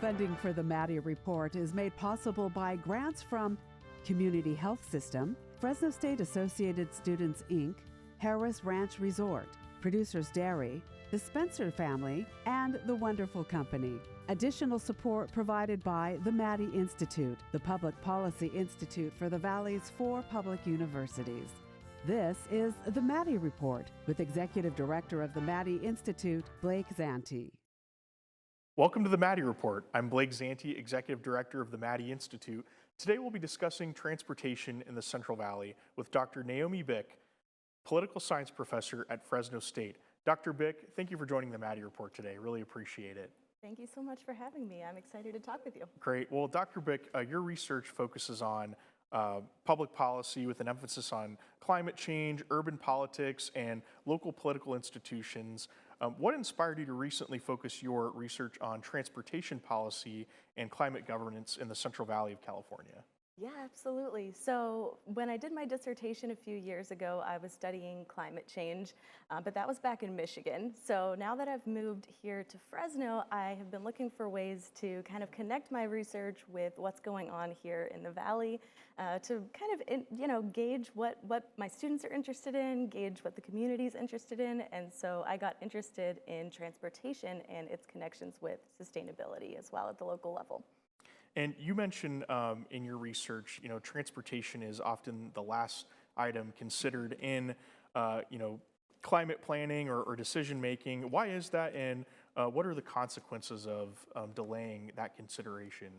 Funding for the Maddy Report is made possible by grants from Community Health System, Fresno State Associated Students, Inc., Harris Ranch Resort, Producers Dairy, the Spencer Family, and The Wonderful Company. Additional support provided by the Maddy Institute, the Public Policy Institute for the Valley's 4 public universities. This is the Maddy Report with Executive Director of the Maddy Institute, Blake Zanti. Welcome to the Maddy Report. I'm Blake Zanti, Executive Director of the Maddy Institute. Today we'll be discussing transportation in the Central Valley with Dr. Naomi Bick, Political Science Professor at Fresno State. Dr. Bick, thank you for joining the Maddy Report today. Really appreciate it. Thank you so much for having me. I'm excited to talk with you. Great. Well, Dr. Bick, your research focuses on public policy with an emphasis on climate change, urban politics, and local political institutions. What inspired you to recently focus your research on transportation policy and climate governance in the Central Valley of California? Yeah, absolutely. So when I did my dissertation a few years ago, I was studying climate change, but that was back in Michigan. So now that I've moved here to Fresno, I have been looking for ways to kind of connect my research with what's going on here in the Valley, to kind of, gauge what my students are interested in, gauge what the community is interested in. And so I got interested in transportation and its connections with sustainability as well at the local level. And you mentioned in your research, transportation is often the last item considered in, climate planning or decision making. Why is that, and what are the consequences of delaying that consideration?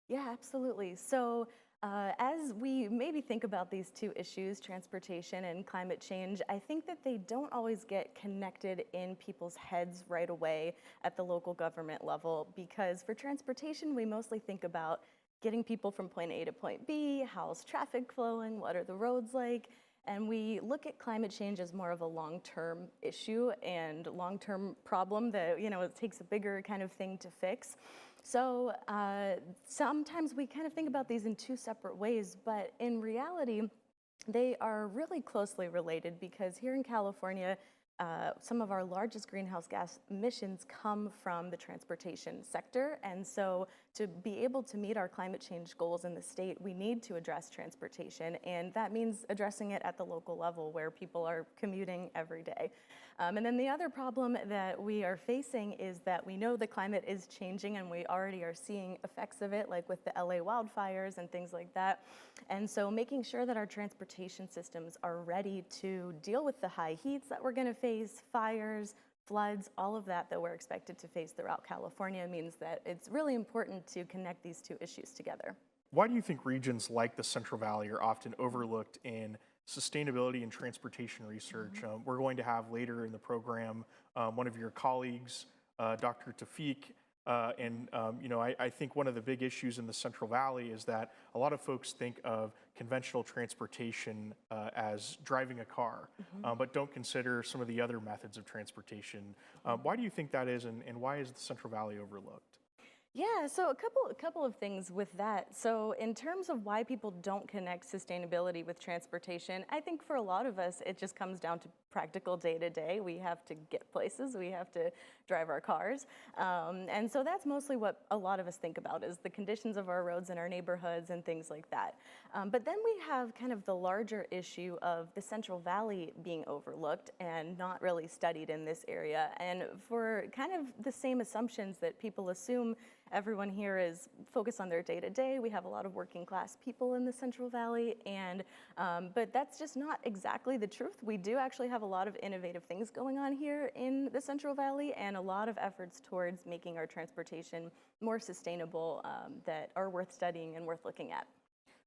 Yeah, absolutely. So as we maybe think about these two issues, transportation and climate change, I think that they don't always get connected in people's heads right away at the local government level, because for transportation, we mostly think about getting people from point A to point B, how's traffic flowing, what are the roads like, and we look at climate change as more of a long-term issue and long-term problem that, it takes a bigger kind of thing to fix. So sometimes we kind of think about these in two separate ways, but in reality, they are really closely related, because here in California, some of our largest greenhouse gas emissions come from the transportation sector. And so to be able to meet our climate change goals in the state, we need to address transportation. And that means addressing it at the local level where people are commuting every day. And then the other problem that we are facing is that we know the climate is changing, and we already are seeing effects of it, like with the LA wildfires and things like that. And so making sure that our transportation systems are ready to deal with the high heats that we're going to face, fires, floods, all of that we're expected to face throughout California, means that it's really important to connect these two issues together. Why do you think regions like the Central Valley are often overlooked in sustainability and transportation research? We're going to have later in the program one of your colleagues, Dr. Tawfik, I think one of the big issues in the Central Valley is that a lot of folks think of conventional transportation as driving a car, but don't consider some of the other methods of transportation. Why do you think that is, and why is the Central Valley overlooked? Yeah, so a couple of things with that. So in terms of why people don't connect sustainability with transportation, I think for a lot of us, it just comes down to practical day-to-day. We have to get places, we have to drive our cars. And so that's mostly what a lot of us think about, is the conditions of our roads and our neighborhoods and things like that. But then we have kind of the larger issue of the Central Valley being overlooked and not really studied in this area. And for kind of the same assumptions that people assume everyone here is focused on their day-to-day. We have a lot of working class people in the Central Valley, and but that's just not exactly the truth. We do actually have a lot of innovative things going on here in the Central Valley, and a lot of efforts towards making our transportation more sustainable that are worth studying and worth looking at.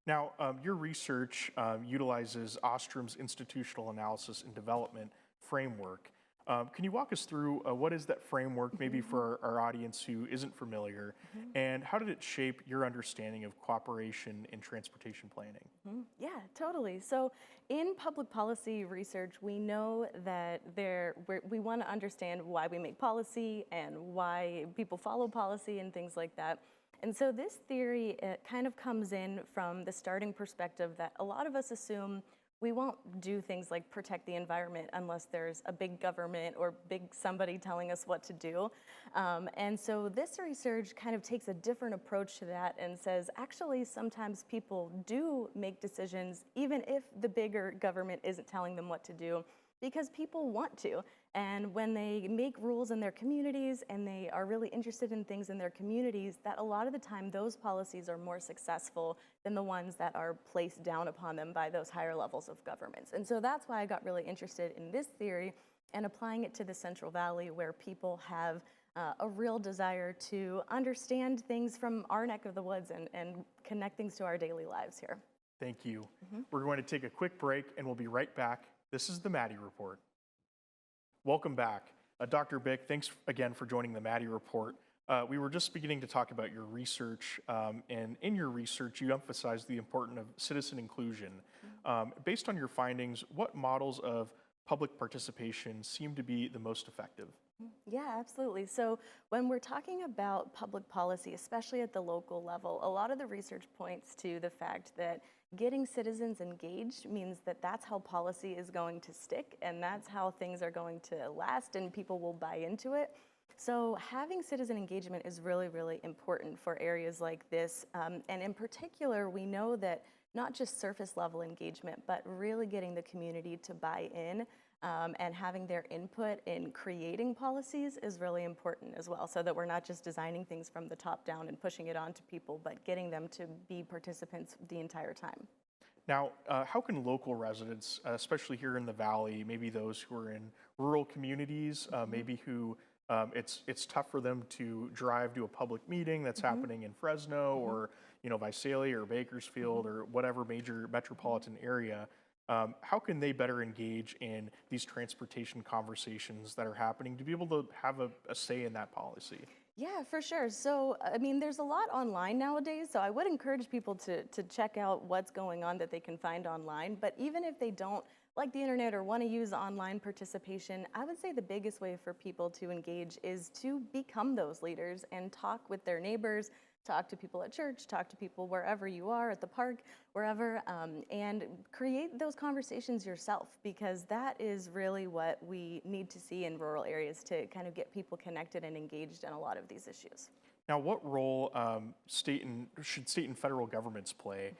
Now, your research utilizes Ostrom's institutional analysis and development framework. Can you walk us through what is that framework, maybe for our audience who isn't familiar, and how did it shape your understanding of cooperation in transportation planning? Yeah, totally. So in public policy research, we know that we want to understand why we make policy and why people follow policy and things like that. And so this theory, it kind of comes in from the starting perspective that a lot of us assume we won't do things like protect the environment unless there's a big government or big somebody telling us what to do. And so this research kind of takes a different approach to that and says, actually, sometimes people do make decisions even if the bigger government isn't telling them what to do, because people want to. And when they make rules in their communities and they are really interested in things in their communities, that a lot of the time those policies are more successful than the ones that are placed down upon them by those higher levels of governments. And so that's why I got really interested in this theory and applying it to the Central Valley, where people have a real desire to understand things from our neck of the woods and connect things to our daily lives here. Thank you. We're going to take a quick break and we'll be right back. This is the Maddy Report. Welcome back. Dr. Bick, thanks again for joining the Maddy Report. We were just beginning to talk about your research, and in your research, you emphasized the importance of citizen inclusion. Based on your findings, what models of public participation seem to be the most effective? Yeah, absolutely. So when we're talking about public policy, especially at the local level, a lot of the research points to the fact that getting citizens engaged means that that's how policy is going to stick, and that's how things are going to last and people will buy into it. So having citizen engagement is really, really important for areas like this. And in particular, we know that not just surface level engagement, but really getting the community to buy in and having their input in creating policies is really important as well, so that we're not just designing things from the top down and pushing it on to people, but getting them to be participants the entire time. Now, how can local residents, especially here in the Valley, maybe those who are in rural communities, maybe who it's tough for them to drive to a public meeting that's happening in Fresno or Visalia or Bakersfield or whatever major metropolitan area, how can they better engage in these transportation conversations that are happening to be able to have a say in that policy? Yeah, for sure. So, I mean, there's a lot online nowadays, so I would encourage people to check out what's going on that they can find online. But even if they don't like the internet or want to use online participation, I would say the biggest way for people to engage is to become those leaders and talk with their neighbors, talk to people at church, talk to people wherever you are, at the park, wherever, and create those conversations yourself, because that is really what we need to see in rural areas to kind of get people connected and engaged in a lot of these issues. Now, what role should state and federal governments play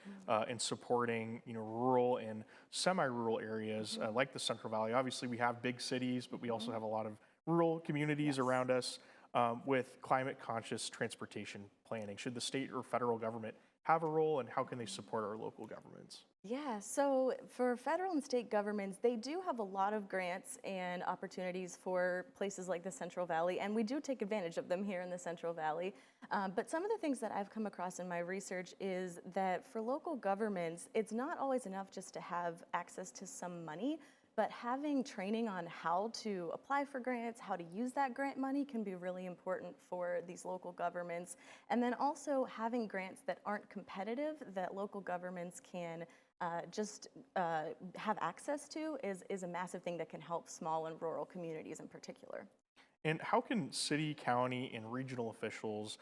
in supporting rural and semi-rural areas like the Central Valley? Obviously, we have big cities, but we also have a lot of rural communities around us. With climate-conscious transportation planning, should the state or federal government have a role, and how can they support our local governments? Yeah, so for federal and state governments, they do have a lot of grants and opportunities for places like the Central Valley, and we do take advantage of them here in the Central Valley. But some of the things that I've come across in my research is that for local governments, it's not always enough just to have access to some money, but having training on how to apply for grants, how to use that grant money can be really important for these local governments. And then also having grants that aren't competitive, that local governments can have access to is a massive thing that can help small and rural communities in particular. And how can city, county, and regional officials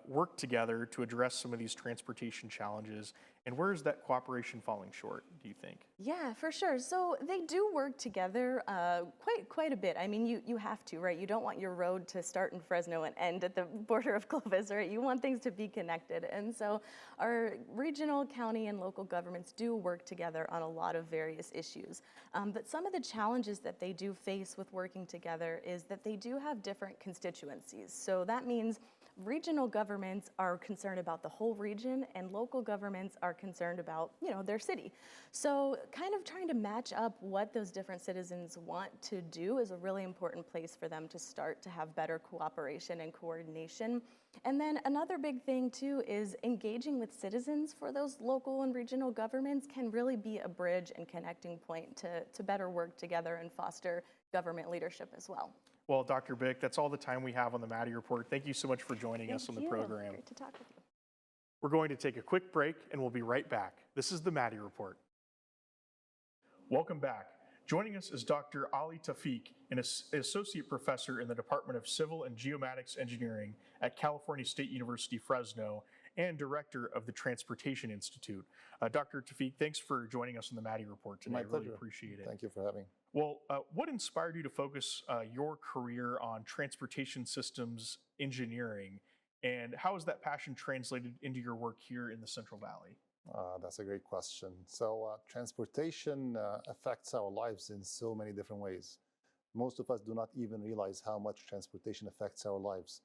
work together to address some of these transportation challenges? And where is that cooperation falling short, do you think? Yeah, for sure. So they do work together quite a bit. I mean, you have to, right? You don't want your road to start in Fresno and end at the border of Clovis, right? You want things to be connected. And so our regional, county, and local governments do work together on a lot of various issues. But some of the challenges that they do face with working together is that they do have different constituencies. So that means regional governments are concerned about the whole region, and local governments are concerned about, their city. So kind of trying to match up what those different citizens want to do is a really important place for them to start to have better cooperation and coordination. And then another big thing too is engaging with citizens for those local and regional governments can really be a bridge and connecting point to better work together and foster government leadership as well. Well, Dr. Bick, that's all the time we have on the Maddy Report. Thank you so much for joining us on the program. Great to talk with you. We're going to take a quick break, and we'll be right back. This is the Maddy Report. Welcome back. Joining us is Dr. Aly Tawfik, an associate professor in the Department of Civil and Geomatics Engineering at California State University, Fresno, and director of the Transportation Institute. Dr. Tawfik, thanks for joining us on the Maddy Report today. My I really pleasure. appreciate it. Thank you for having. Well, what inspired you to focus your career on transportation systems engineering, and how has that passion translated into your work here in the Central Valley? That's a great question. So transportation affects our lives in so many different ways. Most of us do not even realize how much transportation affects our lives.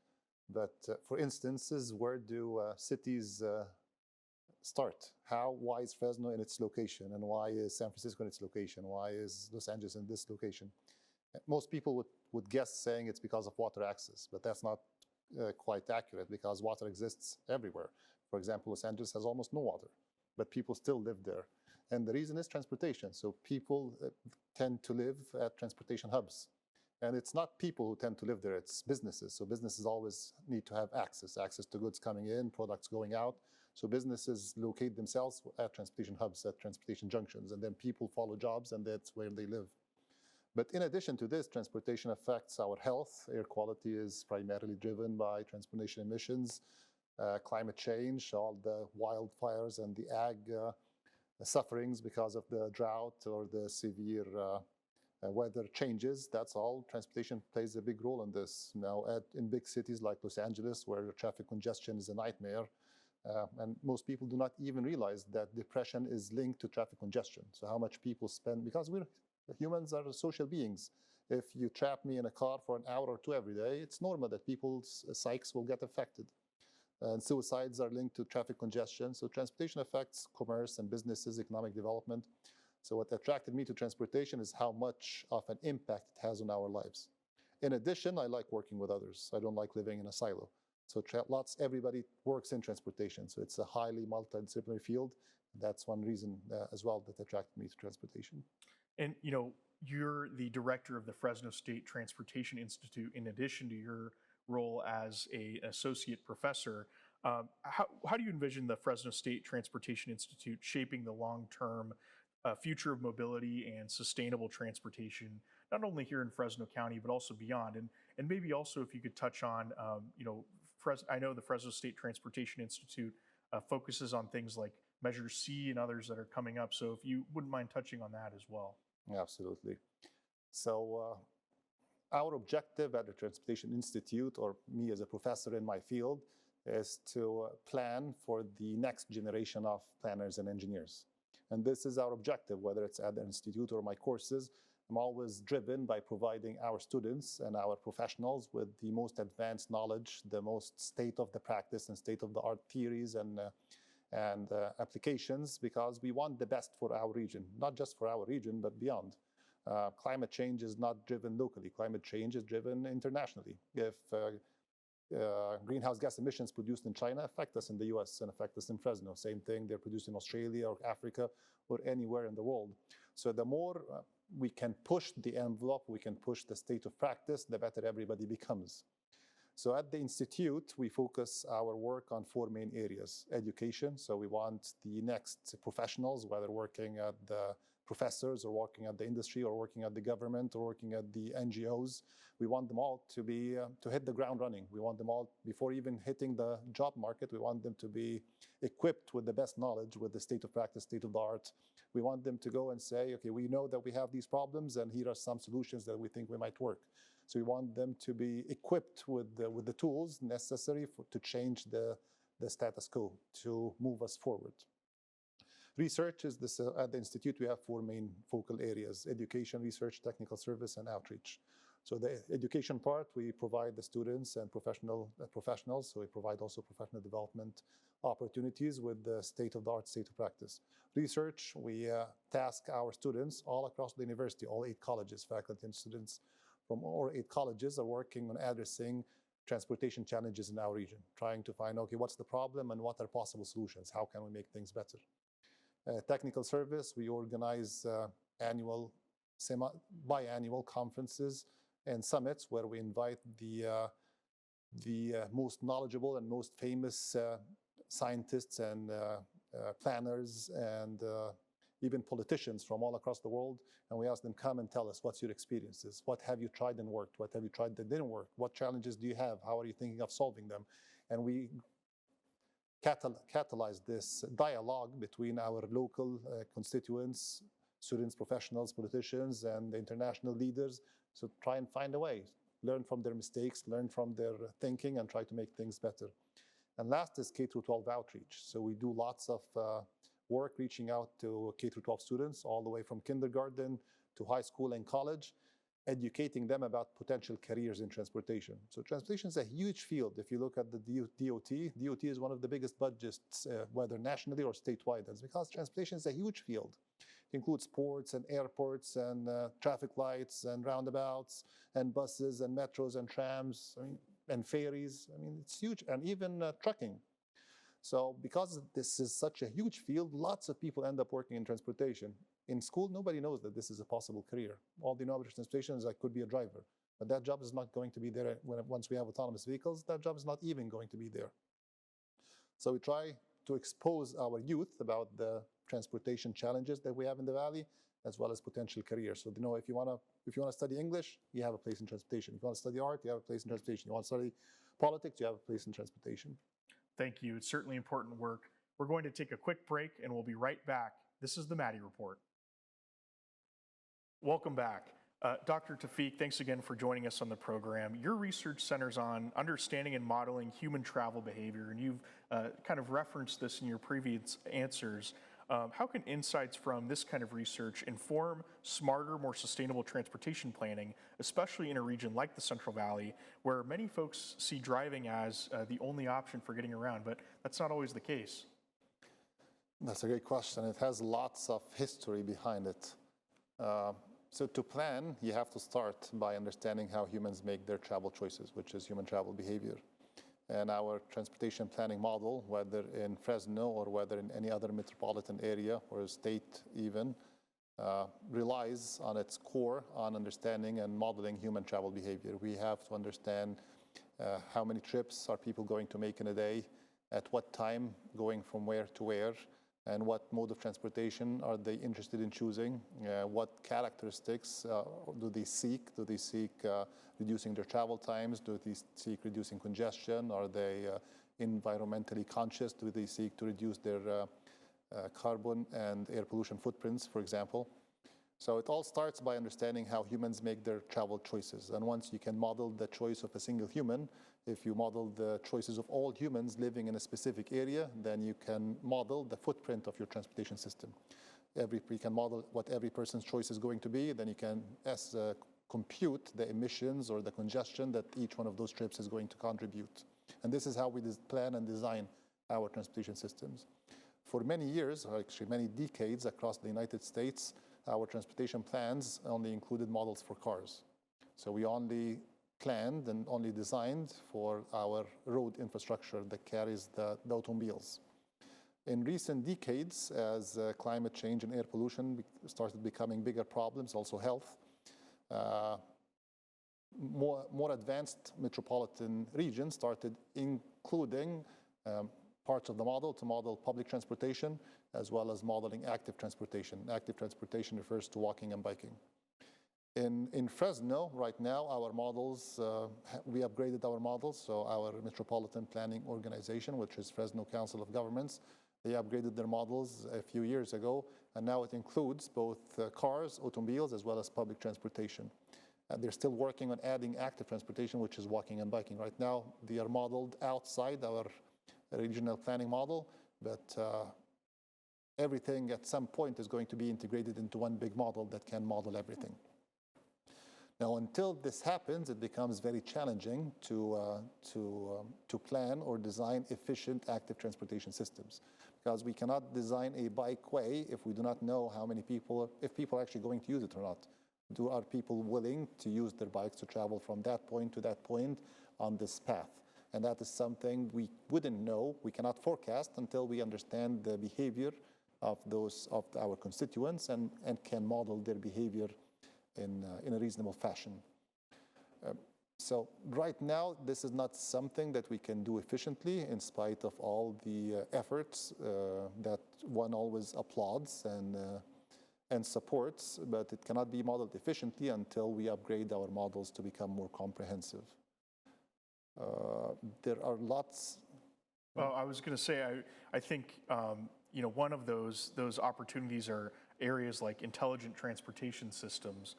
But for instances, where do cities start? Why is Fresno in its location? And why is San Francisco in its location? Why is Los Angeles in this location? Most people would guess saying it's because of water access, but that's not quite accurate, because water exists everywhere. For example, Los Angeles has almost no water, but people still live there. And the reason is transportation. So people tend to live at transportation hubs. And it's not people who tend to live there, it's businesses. So businesses always need to have access to goods coming in, products going out. So businesses locate themselves at transportation hubs, at transportation junctions, and then people follow jobs, and that's where they live. But in addition to this, transportation affects our health. Air quality is primarily driven by transportation emissions, climate change, all the wildfires and the ag sufferings because of the drought or the severe weather changes. That's all. Transportation plays a big role in this. Now, in big cities like Los Angeles, where traffic congestion is a nightmare, and most people do not even realize that depression is linked to traffic congestion. So how much people spend, because humans are social beings. If you trap me in a car for an hour or two every day, it's normal that people's psyches will get affected. And suicides are linked to traffic congestion. So transportation affects commerce and businesses, economic development. So what attracted me to transportation is how much of an impact it has on our lives. In addition, I like working with others. I don't like living in a silo. So everybody works in transportation. So it's a highly multidisciplinary field. That's one reason as well that attracted me to transportation. And you're the director of the Fresno State Transportation Institute, in addition to your role as an associate professor. How do you envision the Fresno State Transportation Institute shaping the long-term future of mobility and sustainable transportation, not only here in Fresno County, but also beyond? And maybe also if you could touch on, I know the Fresno State Transportation Institute focuses on things like Measure C and others that are coming up. So if you wouldn't mind touching on that as well. Absolutely. So our objective at the Transportation Institute, or me as a professor in my field, is to plan for the next generation of planners and engineers. And this is our objective, whether it's at the Institute or my courses. I'm always driven by providing our students and our professionals with the most advanced knowledge, the most state-of-the-practice and state-of-the-art theories and applications, because we want the best for our region, not just for our region, but beyond. Climate change is not driven locally. Climate change is driven internationally. If greenhouse gas emissions produced in China affect us in the US and affect us in Fresno, same thing they're produced in Australia or Africa or anywhere in the world. So the more we can push the envelope, we can push the state of practice, the better everybody becomes. So at the Institute, we focus our work on four main areas. Education, so we want the next professionals, whether working at the professors or working at the industry or working at the government or working at the NGOs, we want them all to hit the ground running. We want them all, before even hitting the job market, we want them to be equipped with the best knowledge, with the state of practice, state of the art. We want them to go and say, okay, we know that we have these problems and here are some solutions that we think we might work. So we want them to be equipped with the tools necessary to change the status quo, to move us forward. Research is this. At the Institute, we have four main focal areas: education, research, technical service, and outreach. So the education part, we provide the students and professionals, so we provide also professional development opportunities with the state-of-the-art, state of practice. Research, we task our students all across the university, all 8 colleges, faculty and students from all 8 colleges are working on addressing transportation challenges in our region, trying to find, okay, what's the problem and what are possible solutions? How can we make things better? Technical service, we organize biannual conferences and summits where we invite the most knowledgeable and most famous scientists and planners and even politicians from all across the world, and we ask them, come and tell us what's your experiences. What have you tried and worked? What have you tried that didn't work? What challenges do you have? How are you thinking of solving them? And we catalyze this dialogue between our local constituents, students, professionals, politicians, and the international leaders. So try and find a way, learn from their mistakes, learn from their thinking, and try to make things better. And last is K-12 outreach. So we do lots of work reaching out to K-12 students all the way from kindergarten to high school and college, educating them about potential careers in transportation. So transportation is a huge field. If you look at the DOT is one of the biggest budgets, whether nationally or statewide. That's because transportation is a huge field. It includes ports and airports and traffic lights and roundabouts and buses and metros and trams, and ferries. I mean, it's huge, and even trucking. So because this is such a huge field, lots of people end up working in transportation. In school, nobody knows that this is a possible career. All they know about transportation is I could be a driver, but that job is not going to be there once we have autonomous vehicles. That job is not even going to be there. So we try to expose our youth about the transportation challenges that we have in the Valley, as well as potential careers. So if you want to study English, you have a place in transportation. If you want to study art, you have a place in transportation. You want to study politics, you have a place in transportation. Thank you. It's certainly important work. We're going to take a quick break, and we'll be right back. This is the Maddy Report. Welcome back. Dr. Tawfik, thanks again for joining us on the program. Your research centers on understanding and modeling human travel behavior, and you've kind of referenced this in your previous answers. How can insights from this kind of research inform smarter, more sustainable transportation planning, especially in a region like the Central Valley, where many folks see driving as the only option for getting around, but that's not always the case? That's a great question. It has lots of history behind it. So to plan, you have to start by understanding how humans make their travel choices, which is human travel behavior. And our transportation planning model, whether in Fresno or whether in any other metropolitan area or state even, relies on its core on understanding and modeling human travel behavior. We have to understand how many trips are people going to make in a day, at what time, going from where to where, and what mode of transportation are they interested in choosing? What characteristics do they seek? Do they seek reducing their travel times? Do they seek reducing congestion? Are they environmentally conscious? Do they seek to reduce their carbon and air pollution footprints, for example? So it all starts by understanding how humans make their travel choices. And once you can model the choice of a single human, if you model the choices of all humans living in a specific area, then you can model the footprint of your transportation system. You can model what every person's choice is going to be, then you can compute the emissions or the congestion that each one of those trips is going to contribute. And this is how we plan and design our transportation systems. For many years, or actually many decades across the United States, our transportation plans only included models for cars. So we only planned and only designed for our road infrastructure that carries the automobiles. In recent decades, as climate change and air pollution started becoming bigger problems, also health, more advanced metropolitan regions started including parts of the model to model public transportation, as well as modeling active transportation. Active transportation refers to walking and biking. In Fresno, right now, our models, we upgraded our models. So our Metropolitan Planning Organization, which is Fresno Council of Governments, they upgraded their models a few years ago, and now it includes both cars, automobiles, as well as public transportation. And they're still working on adding active transportation, which is walking and biking. Right now, they are modeled outside our regional planning model, but everything at some point is going to be integrated into one big model that can model everything. Now, until this happens, it becomes very challenging to plan or design efficient active transportation systems, because we cannot design a bikeway if we do not know how many people, if people are actually going to use it or not. Are people willing to use their bikes to travel from that point to that point on this path? And that is something we wouldn't know, we cannot forecast until we understand the behavior of our constituents and can model their behavior in a reasonable fashion. So right now, this is not something that we can do efficiently in spite of all the efforts that one always applauds and supports, but it cannot be modeled efficiently until we upgrade our models to become more comprehensive. There are lots Well, I was going to say, I think, one of those opportunities are areas like intelligent transportation systems,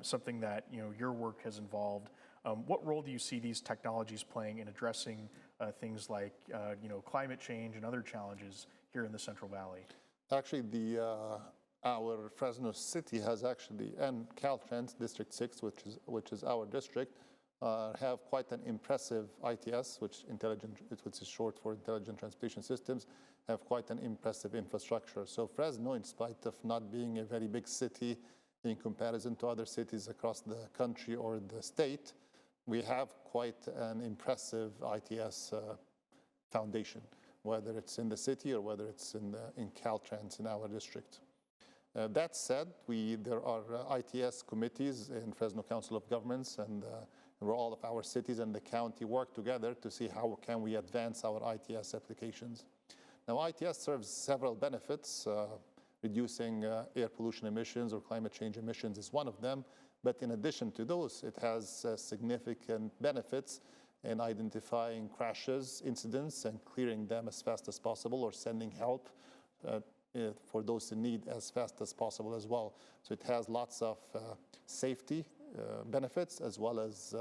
something that, your work has involved. What role do you see these technologies playing in addressing things like, climate change and other challenges here in the Central Valley? Actually, our Fresno City has actually, and Caltrans District 6, which is our district, have quite an impressive ITS, which is short for Intelligent Transportation Systems, have quite an impressive infrastructure. So Fresno, in spite of not being a very big city in comparison to other cities across the country or the state, we have quite an impressive ITS foundation, whether it's in the city or whether it's in Caltrans in our district. That said, there are ITS committees in Fresno Council of Governments, and where all of our cities and the county work together to see how can we advance our ITS applications. Now, ITS serves several benefits. Reducing air pollution emissions or climate change emissions is one of them. But in addition to those, it has significant benefits in identifying crashes, incidents, and clearing them as fast as possible, or sending help for those in need as fast as possible as well. So it has lots of safety benefits, as well as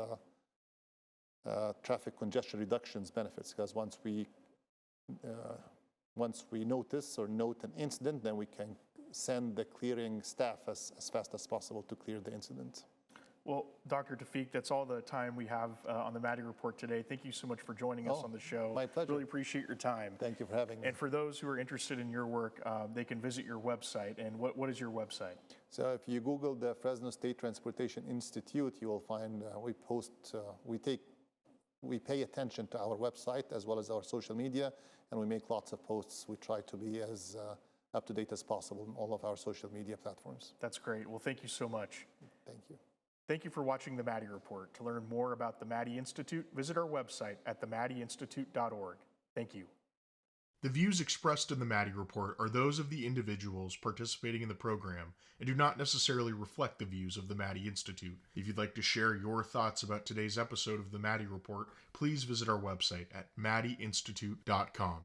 traffic congestion reductions benefits, because once we notice or note an incident, then we can send the clearing staff as fast as possible to clear the incident. Well, Dr. Tawfik, that's all the time we have on the Maddy Report today. Thank you so much for joining us on the show. My pleasure. Really appreciate your time. Thank you for having me. And for those who are interested in your work, they can visit your website. And what is your website? So if you Google the Fresno State Transportation Institute, you will find we pay attention to our website as well as our social media, and we make lots of posts. We try to be as up to date as possible on all of our social media platforms. That's great. Well, thank you so much. Thank you. Thank you for watching the Maddy Report. To learn more about the Maddy Institute, visit our website at themaddyinstitute.org. Thank you. The views expressed in the Maddy Report are those of the individuals participating in the program and do not necessarily reflect the views of the Maddy Institute. If you'd like to share your thoughts about today's episode of the Maddy Report, please visit our website at maddyinstitute.com.